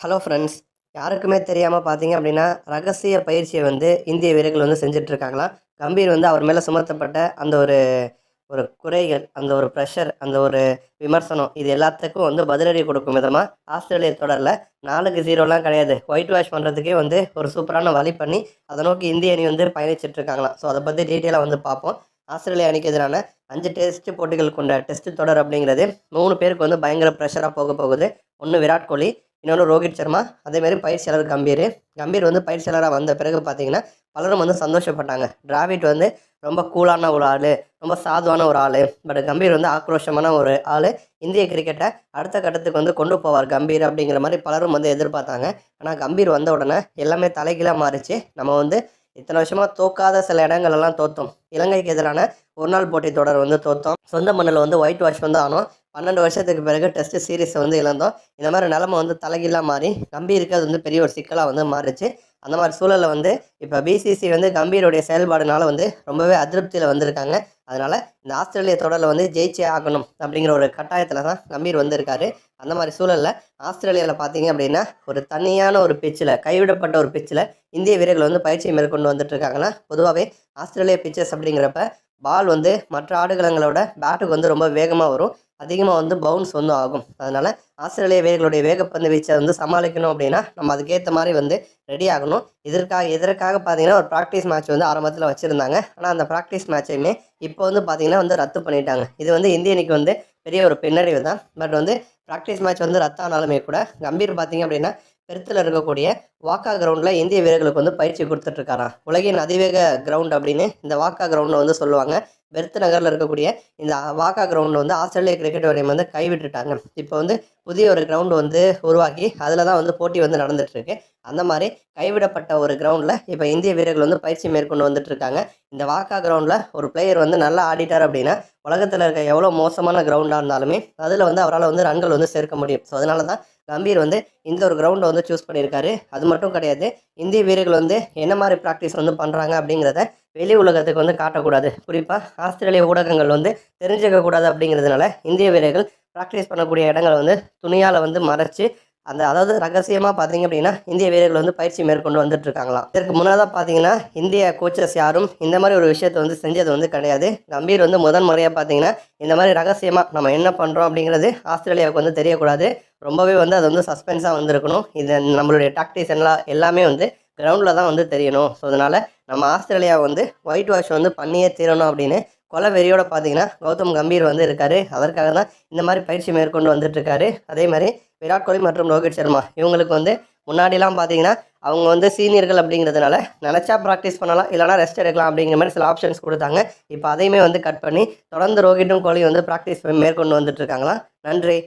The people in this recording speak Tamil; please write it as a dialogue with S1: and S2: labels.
S1: Hello friends. யாருக்குமே தெரியாமல் பார்த்தீங்க அப்படின்னா ரகசிய பயிற்சியை வந்து இந்திய வீரர்கள் வந்து செஞ்சிட்ருக்காங்களாம். கம்பீர் வந்து அவர் மேலே சுமத்தப்பட்ட அந்த ஒரு ஒரு குறைகள், அந்த ஒரு ப்ரெஷர், அந்த ஒரு விமர்சனம், இது எல்லாத்துக்கும் வந்து பதிலடி கொடுக்கும் விதமாக ஆஸ்திரேலிய தொடரில் 4-0லாம் கிடையாது, ஒயிட் வாஷ் பண்ணுறதுக்கே வந்து ஒரு சூப்பரான வழி பண்ணி அதை நோக்கி இந்திய அணி வந்து பயணிச்சிட்ருக்காங்களாம். ஸோ அதை பற்றி டீட்டெயிலாக வந்து பார்ப்போம். ஆஸ்திரேலியா அணிக்கு எதிரான 5 டெஸ்ட் போட்டிகள் கொண்ட டெஸ்ட் தொடர் அப்படிங்கிறது 3 பேருக்கு வந்து பயங்கர ப்ரெஷராக போகுது. ஒன்று விராட் கோலி, இன்னொன்று ரோஹித் சர்மா, அதேமாதிரி பயிற்சியாளர் கம்பீர் வந்து பயிற்சியாளராக வந்த பிறகு பார்த்தீங்கன்னா பலரும் வந்து சந்தோஷப்பட்டாங்க. டிராவிட் வந்து ரொம்ப கூலான ஒரு ஆள், ரொம்ப சாதுவான ஒரு ஆள், பட் கம்பீர் வந்து ஆக்ரோஷமான ஒரு ஆள், இந்திய கிரிக்கெட்டை அடுத்த கட்டத்துக்கு வந்து கொண்டு போவார் கம்பீர் அப்படிங்கிற மாதிரி பலரும் வந்து எதிர்பார்த்தாங்க. ஆனால் கம்பீர் வந்த உடனே எல்லாமே தலைகீழாக மாறிச்சு. நம்ம வந்து இத்தனை வருஷமாக தோக்காத சில இடங்கள்லாம் தோற்றோம். இலங்கைக்கு எதிரான ஒரு நாள் போட்டி தொடர் வந்து தோற்றோம். சொந்த மண்ணில் வந்து ஒயிட் வாஷ் வந்து ஆனோம். 12 வருஷத்துக்கு பிறகு டெஸ்ட் சீரீஸை வந்து இழந்தோம். இந்த மாதிரி நிலமை வந்து தலைகீழாக மாறி கம்பீருக்கு அது வந்து பெரிய ஒரு சிக்கலாக வந்து மாறிச்சு. அந்த மாதிரி சூழலில் வந்து இப்போ பிசிசி வந்து கம்பீருடைய செயல்பாடுனால வந்து ரொம்பவே அதிருப்தியில் வந்திருக்காங்க. அதனால் இந்த ஆஸ்திரேலிய தொடரில் வந்து ஜெயிச்சே ஆகணும் அப்படிங்கிற ஒரு கட்டாயத்தில் தான் கம்பீர் வந்திருக்காரு. அந்த மாதிரி சூழலில் ஆஸ்திரேலியாவில் பார்த்தீங்க அப்படின்னா ஒரு தனியான ஒரு பிச்சில், கைவிடப்பட்ட ஒரு பிச்சில் இந்திய வீரர்கள் வந்து பயிற்சியை மேற்கொண்டு வந்துட்டுருக்காங்கன்னா, பொதுவாகவே ஆஸ்திரேலியா பிச்சஸ் அப்படிங்கிறப்ப பால் வந்து மற்ற ஆடுகளங்களோட பேட்டுக்கு வந்து ரொம்ப வேகமாக வரும், அதிகமாக வந்து பவுன்ஸ் வந்து ஆகும். அதனால் ஆஸ்திரேலிய வீரர்களுடைய வேகப்பந்து வீச்சை வந்து சமாளிக்கணும் அப்படின்னா நம்ம அதுக்கேற்ற மாதிரி வந்து ரெடி ஆகணும். இதற்காக பார்த்தீங்கன்னா ஒரு ப்ராக்டிஸ் மேட்ச் வந்து ஆரம்பத்தில் வச்சுருந்தாங்க. ஆனால் அந்த ப்ராக்டிஸ் மேட்சையுமே இப்போ வந்து பார்த்தீங்கன்னா வந்து ரத்து பண்ணிட்டாங்க. இது வந்து இந்திய அணிக்கு வந்து பெரிய ஒரு பின்னடைவு தான். பட் வந்து ப்ராக்டிஸ் மேட்ச் வந்து ரத்தானாலுமே கூட கம்பீர் பார்த்தீங்க அப்படின்னா பெர்த்தில் இருக்கக்கூடிய வாக்கா கிரவுண்டில் இந்திய வீரர்களுக்கு வந்து பயிற்சி கொடுத்துட்ருக்காராம். உலகின் அதிவேக கிரவுண்ட் அப்படின்னு இந்த வாக்கா கிரவுண்டை வந்து சொல்லுவாங்க. பெர்த் நகரில் இருக்கக்கூடிய இந்த வாக்கா கிரவுண்டு வந்து ஆஸ்திரேலிய கிரிக்கெட் வாரியம் வந்து கைவிட்டுட்டாங்க. இப்போ வந்து புதிய ஒரு கிரவுண்டு வந்து உருவாக்கி அதில் தான் வந்து போட்டி வந்து நடந்துகிட்ருக்கு. அந்த மாதிரி கைவிடப்பட்ட ஒரு கிரவுண்டில் இப்போ இந்திய வீரர்கள் வந்து பயிற்சி மேற்கொண்டு வந்துட்டுருக்காங்க. இந்த வாக்கா கிரவுண்டில் ஒரு பிளேயர் வந்து நல்லா ஆடிட்டார் அப்படின்னா உலகத்தில் இருக்க எவ்வளோ மோசமான கிரவுண்டாக இருந்தாலுமே அதில் வந்து அவரால் வந்து ரன்கள் வந்து சேர்க்க முடியும். ஸோ அதனால தான் கம்பீர் வந்து இந்த ஒரு கிரவுண்டை வந்து சூஸ் பண்ணியிருக்காரு. அது மட்டும் கிடையாது, இந்திய வீரர்கள் வந்து என்ன மாதிரி ப்ராக்டிஸ் வந்து பண்ணுறாங்க அப்படிங்கிறத வெளி உலகத்துக்கு வந்து காட்டக்கூடாது, குறிப்பாக ஆஸ்திரேலிய ஊடகங்கள் வந்து தெரிஞ்சுக்கக்கூடாது. அப்படிங்கிறதுனால இந்திய வீரர்கள் ப்ராக்டிஸ் பண்ணக்கூடிய இடங்களை வந்து துணியால் வந்து மறைச்சி அதாவது ரகசியமாக பார்த்தீங்க அப்படின்னா இந்திய வீரர்கள் வந்து பயிற்சி மேற்கொண்டு வந்துட்டுருக்காங்களாம். இதற்கு முன்னதாக பார்த்தீங்கன்னா இந்திய கோச்சஸ் யாரும் இந்த மாதிரி ஒரு விஷயத்தை வந்து செஞ்சது வந்து கிடையாது. கம்பீர் வந்து முதன் முறையாக பார்த்தீங்கன்னா இந்த மாதிரி ரகசியமாக நம்ம என்ன பண்ணுறோம் அப்படிங்கிறது ஆஸ்திரேலியாவுக்கு வந்து தெரியக்கூடாது, ரொம்பவே வந்து அது வந்து சஸ்பென்ஸாக வந்துருக்கணும். இது நம்மளுடைய டாக்டிக்ஸ் எல்லாமே வந்து கிரவுண்டில் தான் வந்து தெரியணும். ஸோ அதனால் நம்ம ஆஸ்திரேலியா வந்து ஒயிட் வாஷ் வந்து பண்ணியே தீரணும் அப்படின்னு கொலை வெறியோட பார்த்தீங்கன்னா கௌதம் கம்பீர் வந்து இருக்கார். அதற்காக தான் இந்த மாதிரி பயிற்சி மேற்கொண்டு வந்துட்டுருக்காரு. அதே மாதிரி விராட் கோலி மற்றும் ரோஹித் சர்மா இவங்களுக்கு வந்து முன்னாடிலாம் பார்த்தீங்கன்னா அவங்க வந்து சீனியர்கள் அப்படிங்கிறதுனால நினச்சா ப்ராக்டிஸ் பண்ணலாம், இல்லைனா ரெஸ்ட் எடுக்கலாம் அப்படிங்கிற மாதிரி சில ஆப்ஷன்ஸ் கொடுத்தாங்க. இப்போ அதையுமே வந்து கட் பண்ணி தொடர்ந்து ரோஹிட்டும் கோலியும் வந்து ப்ராக்டிஸ் மேற்கொண்டு வந்துட்டுருக்காங்களாம். நன்றி.